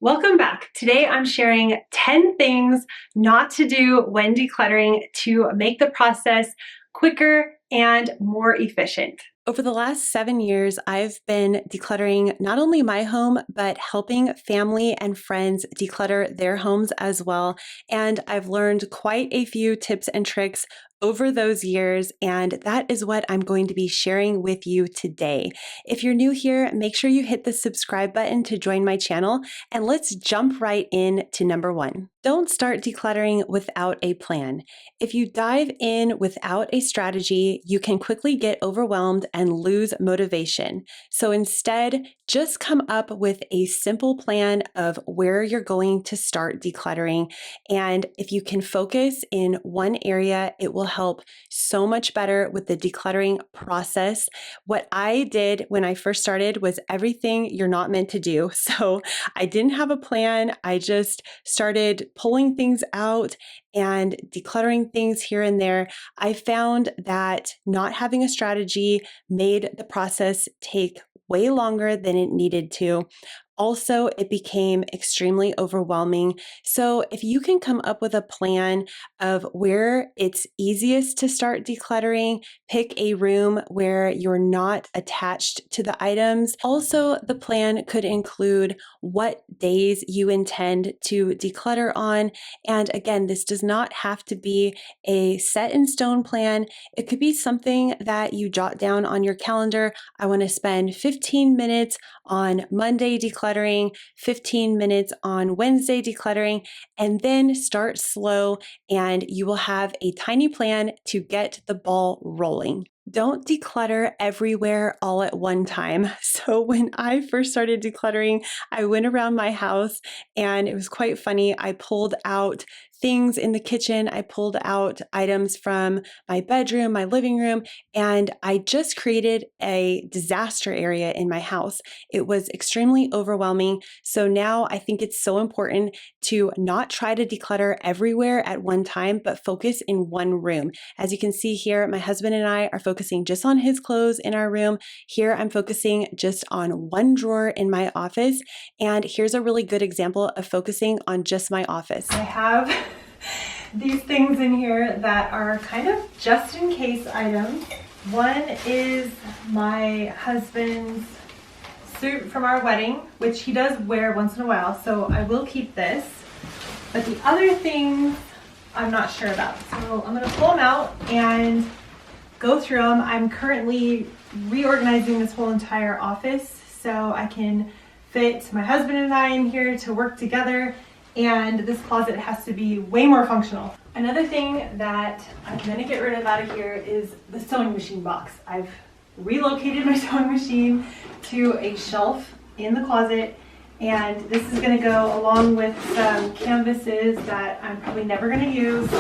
Welcome back. Today I'm sharing 10 things not to do when decluttering to make the process quicker and more efficient. Over the last 7 years, I've been decluttering not only my home, but helping family and friends declutter their homes as well. And I've learned quite a few tips and tricks over those years, and that is what I'm going to be sharing with you today. If you're new here, make sure you hit the subscribe button to join my channel, and let's jump right in to number 1. Don't start decluttering without a plan. If you dive in without a strategy, you can quickly get overwhelmed and lose motivation. So instead, just come up with a simple plan of where you're going to start decluttering. And if you can focus in one area, it will help so much better with the decluttering process. What I did when I first started was everything you're not meant to do. So I didn't have a plan. I just started pulling things out and decluttering things here and there. I found that not having a strategy made the process take way longer than it needed to. Also, it became extremely overwhelming. So if you can come up with a plan of where it's easiest to start decluttering, pick a room where you're not attached to the items. Also, the plan could include what days you intend to declutter on. And again, this does not have to be a set in stone plan. It could be something that you jot down on your calendar. I want to spend 15 minutes on Monday decluttering, 15 minutes on Wednesday decluttering, and then start slow, and you will have a tiny plan to get the ball rolling. Don't declutter everywhere all at one time. So when I first started decluttering, I went around my house and it was quite funny. I pulled out things in the kitchen. I pulled out items from my bedroom, my living room, and I just created a disaster area in my house. It was extremely overwhelming. So now I think it's so important to not try to declutter everywhere at one time, but focus in one room. As you can see here, my husband and I are focusing just on his clothes in our room. Here I'm focusing just on one drawer in my office. And here's a really good example of focusing on just my office. I have these things in here that are kind of just in case items. One is my husband's suit from our wedding, which he does wear once in a while, so I will keep this. But the other things I'm not sure about. So I'm gonna pull them out and go through them. I'm currently reorganizing this whole entire office so I can fit my husband and I in here to work together, and this closet has to be way more functional. Another thing that I'm gonna get rid of out of here is the sewing machine box. I've relocated my sewing machine to a shelf in the closet, and this is gonna go along with some canvases that I'm probably never gonna use,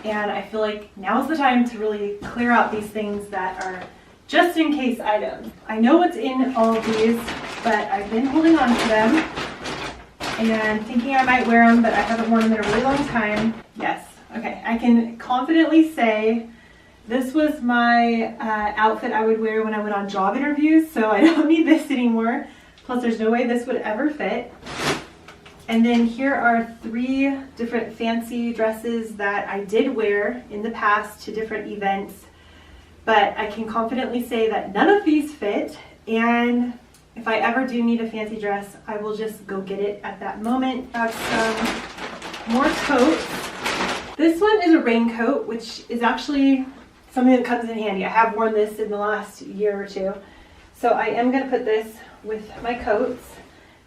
and I feel like now's the time to really clear out these things that are just in case items. I know what's in all of these, but I've been holding on to them and thinking I might wear them, but I haven't worn them in a really long time. Yes, okay, I can confidently say this was my outfit I would wear when I went on job interviews, so I don't need this anymore. Plus there's no way this would ever fit. And then here are 3 different fancy dresses that I did wear in the past to different events, but I can confidently say that none of these fit, and if I ever do need a fancy dress, I will just go get it at that moment. I have some more coats. This one is a raincoat, which is actually something that comes in handy. I have worn this in the last year or 2. So I am gonna put this with my coats.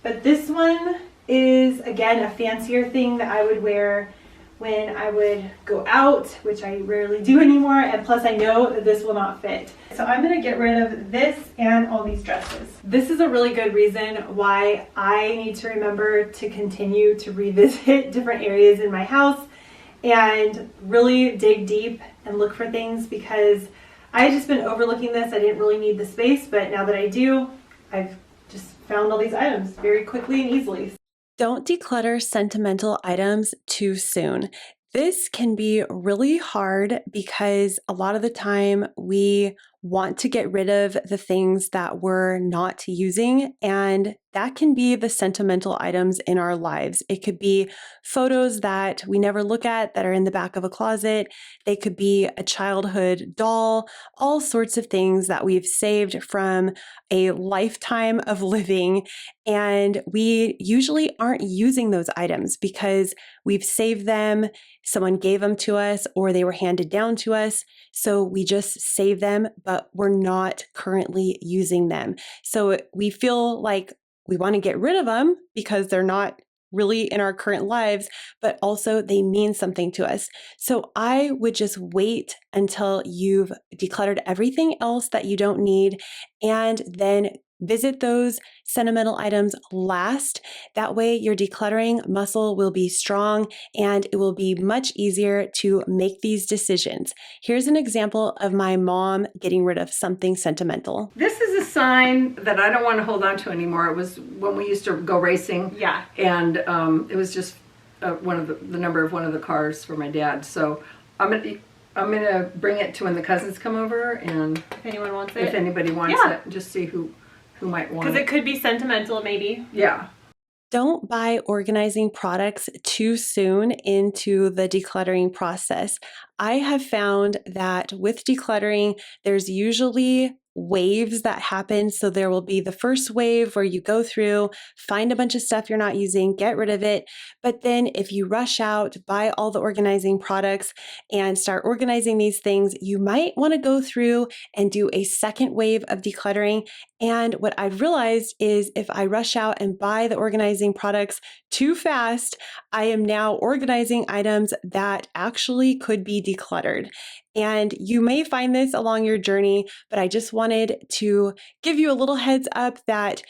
But this one is, again, a fancier thing that I would wear when I would go out, which I rarely do anymore, and plus I know that this will not fit. So I'm gonna get rid of this and all these dresses. This is a really good reason why I need to remember to continue to revisit different areas in my house and really dig deep and look for things, because I had just been overlooking this. I didn't really need the space, but now that I do, I've just found all these items very quickly and easily. Don't declutter sentimental items too soon. This can be really hard because a lot of the time we want to get rid of the things that we're not using, and that can be the sentimental items in our lives. It could be photos that we never look at that are in the back of a closet. They could be a childhood doll, all sorts of things that we've saved from a lifetime of living. And we usually aren't using those items because we've saved them, someone gave them to us, or they were handed down to us. So we just save them, but we're not currently using them. So we feel like we want to get rid of them because they're not really in our current lives, but also they mean something to us. So I would just wait until you've decluttered everything else that you don't need, and then visit those sentimental items last. That way your decluttering muscle will be strong and it will be much easier to make these decisions. Here's an example of my mom getting rid of something sentimental. This is a sign that I don't want to hold on to anymore. It was when we used to go racing. Yeah. And it was just one of the number of one of the cars for my dad. So I'm gonna bring it to when the cousins come over, and if anyone wants it. If anybody wants it, just see who might want it. Because it could be sentimental, maybe. Yeah. Don't buy organizing products too soon into the decluttering process. I have found that with decluttering, there's usually waves that happen. So there will be the first wave where you go through, find a bunch of stuff you're not using, get rid of it. But then if you rush out, buy all the organizing products and start organizing these things, you might want to go through and do a second wave of decluttering. And what I've realized is if I rush out and buy the organizing products too fast, I am now organizing items that actually could be decluttered. And you may find this along your journey, but I just wanted to give you a little heads up that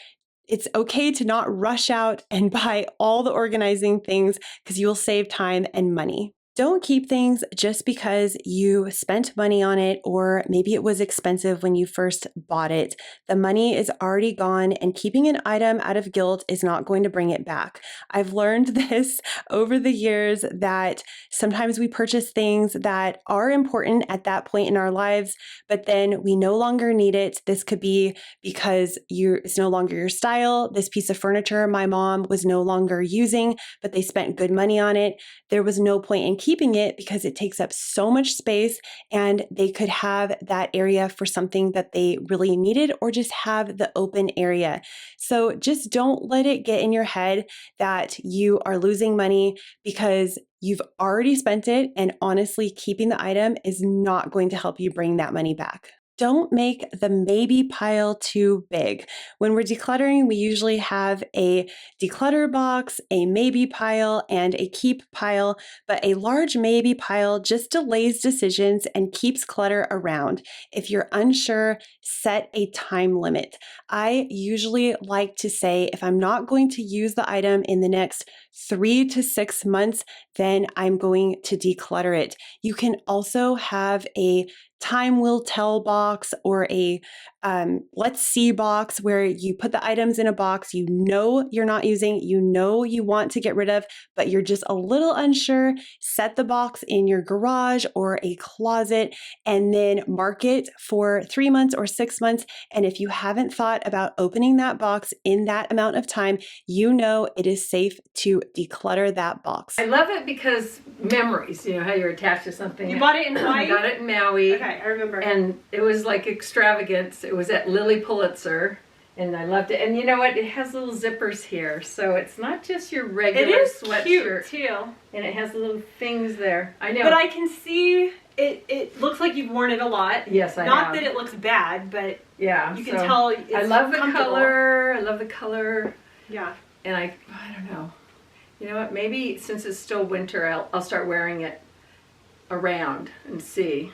it's okay to not rush out and buy all the organizing things because you will save time and money. Don't keep things just because you spent money on it, or maybe it was expensive when you first bought it. The money is already gone, and keeping an item out of guilt is not going to bring it back. I've learned this over the years that sometimes we purchase things that are important at that point in our lives, but then we no longer need it. This could be because it's no longer your style. This piece of furniture my mom was no longer using, but they spent good money on it. There was no point in keeping it because it takes up so much space, and they could have that area for something that they really needed, or just have the open area. So just don't let it get in your head that you are losing money because you've already spent it, and honestly, keeping the item is not going to help you bring that money back. Don't make the maybe pile too big. When we're decluttering, we usually have a declutter box, a maybe pile, and a keep pile, but a large maybe pile just delays decisions and keeps clutter around. If you're unsure, set a time limit. I usually like to say, if I'm not going to use the item in the next 3 to 6 months, then I'm going to declutter it. You can also have a time will tell box, or a let's see box, where you put the items in a box you know you're not using, you know you want to get rid of, but you're just a little unsure. Set the box in your garage or a closet, and then mark it for 3 months or 6 months. And if you haven't thought about opening that box in that amount of time, you know it is safe to declutter that box. I love it because memories, you know how you're attached to something. You bought it in Hawaii? I got it in Maui. Okay, I remember. And it was like extravagance. It was at Lilly Pulitzer, and I loved it. And you know what? It has little zippers here, so it's not just your regular sweatshirt. Cute too. And it has little things there. I know. But I can see it looks like you've worn it a lot. Yes, I have. Not that it looks bad, but yeah, you can tell it's I love the color. I love the color. Yeah. And I don't know. You know what? Maybe since it's still winter, I'll start wearing it around and see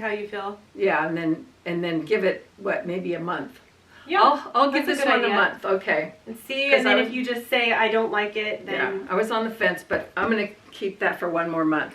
how you feel. Yeah, and then give it maybe a month. Yeah, I'll give this one a month. Okay. And see, and then if you just say I don't like it, then yeah, I was on the fence, but I'm gonna keep that for one more month.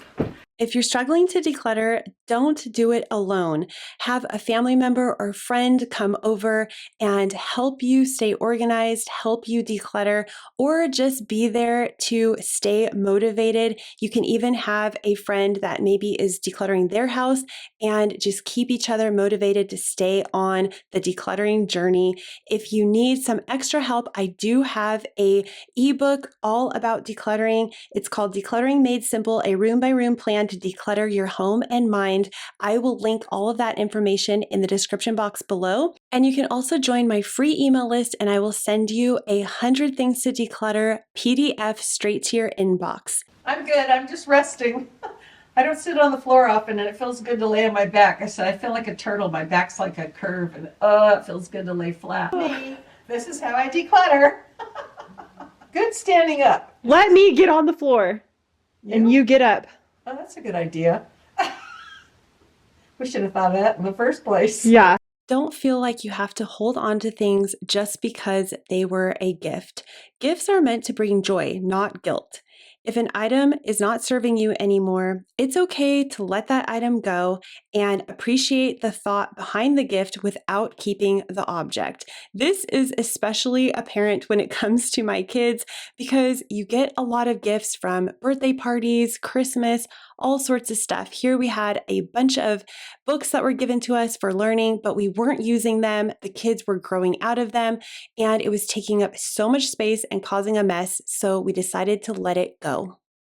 If you're struggling to declutter, don't do it alone. Have a family member or friend come over and help you stay organized, help you declutter, or just be there to stay motivated. You can even have a friend that maybe is decluttering their house and just keep each other motivated to stay on the decluttering journey. If you need some extra help, I do have an ebook all about decluttering. It's called Decluttering Made Simple, a room by room plan to declutter your home and mind. I will link all of that information in the description box below. And you can also join my free email list, and I will send you 100 Things to Declutter PDF straight to your inbox. I'm good. I'm just resting. I don't sit on the floor often, and it feels good to lay on my back. I said I feel like a turtle. My back's like a curve, and it feels good to lay flat. This is how I declutter. Good standing up. Let me get on the floor and you get up. Oh, that's a good idea. We should have thought of that in the first place. Yeah. Don't feel like you have to hold on to things just because they were a gift. Gifts are meant to bring joy, not guilt. If an item is not serving you anymore, it's okay to let that item go and appreciate the thought behind the gift without keeping the object. This is especially apparent when it comes to my kids because you get a lot of gifts from birthday parties, Christmas, all sorts of stuff. Here we had a bunch of books that were given to us for learning, but we weren't using them. The kids were growing out of them, and it was taking up so much space and causing a mess, so we decided to let it go.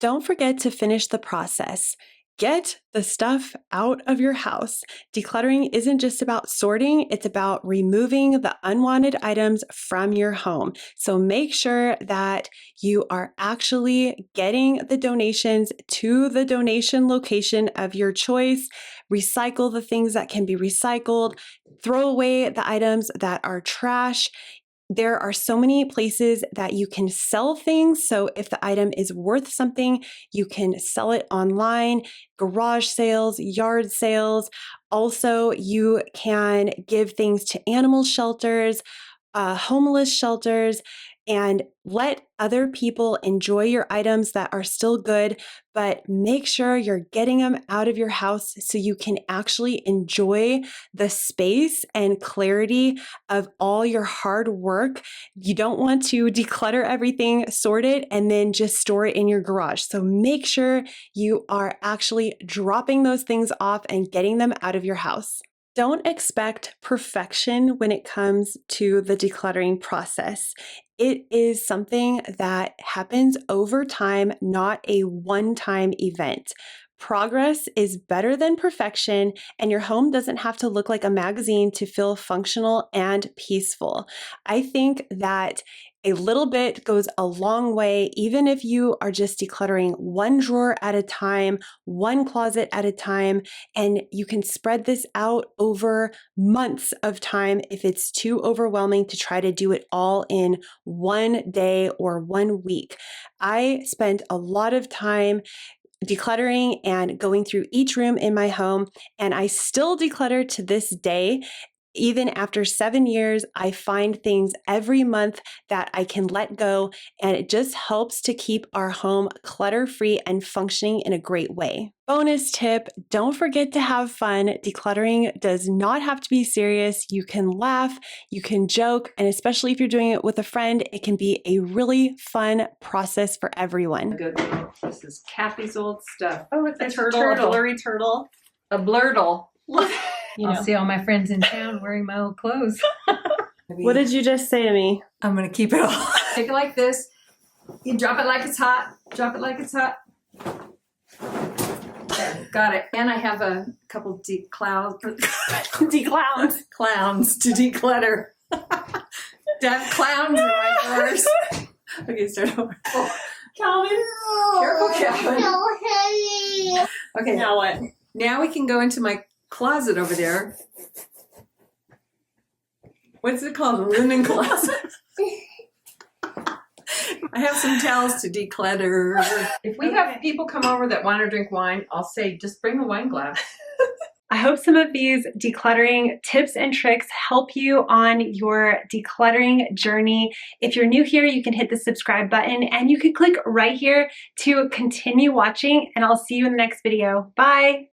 Don't forget to finish the process. Get the stuff out of your house. Decluttering isn't just about sorting, it's about removing the unwanted items from your home. So make sure that you are actually getting the donations to the donation location of your choice. Recycle the things that can be recycled. Throw away the items that are trash. There are so many places that you can sell things. So if the item is worth something, you can sell it online, garage sales, yard sales. Also, you can give things to animal shelters, homeless shelters, and let other people enjoy your items that are still good, but make sure you're getting them out of your house so you can actually enjoy the space and clarity of all your hard work. You don't want to declutter everything, sort it, and then just store it in your garage. So make sure you are actually dropping those things off and getting them out of your house. Don't expect perfection when it comes to the decluttering process. It is something that happens over time, not a one-time event. Progress is better than perfection, and your home doesn't have to look like a magazine to feel functional and peaceful. I think that a little bit goes a long way, even if you are just decluttering one drawer at a time, one closet at a time, and you can spread this out over months of time if it's too overwhelming to try to do it all in one day or 1 week. I spent a lot of time decluttering and going through each room in my home, and I still declutter to this day. Even after 7 years, I find things every month that I can let go, and it just helps to keep our home clutter-free and functioning in a great way. Bonus tip, don't forget to have fun. Decluttering does not have to be serious. You can laugh, you can joke, and especially if you're doing it with a friend, it can be a really fun process for everyone. Good. This is Kathy's old stuff. Oh, it's a turtle. A blurry turtle. A blurtle. I'll see all my friends in town wearing my old clothes. What did you just say to me? I'm going to keep it all. Take it like this. You drop it like it's hot. Drop it like it's hot. There, got it. And I have a couple clowns to declutter. Deaf clowns in my drawers. Okay, start over. Oh. Calvin. Careful, Calvin. Okay. Now what? Now we can go into my closet over there. What's it called? A linen closet. I have some towels to declutter. If we have people come over that want to drink wine, I'll say, just bring a wine glass. I hope some of these decluttering tips and tricks help you on your decluttering journey. If you're new here, you can hit the subscribe button and you can click right here to continue watching, and I'll see you in the next video. Bye.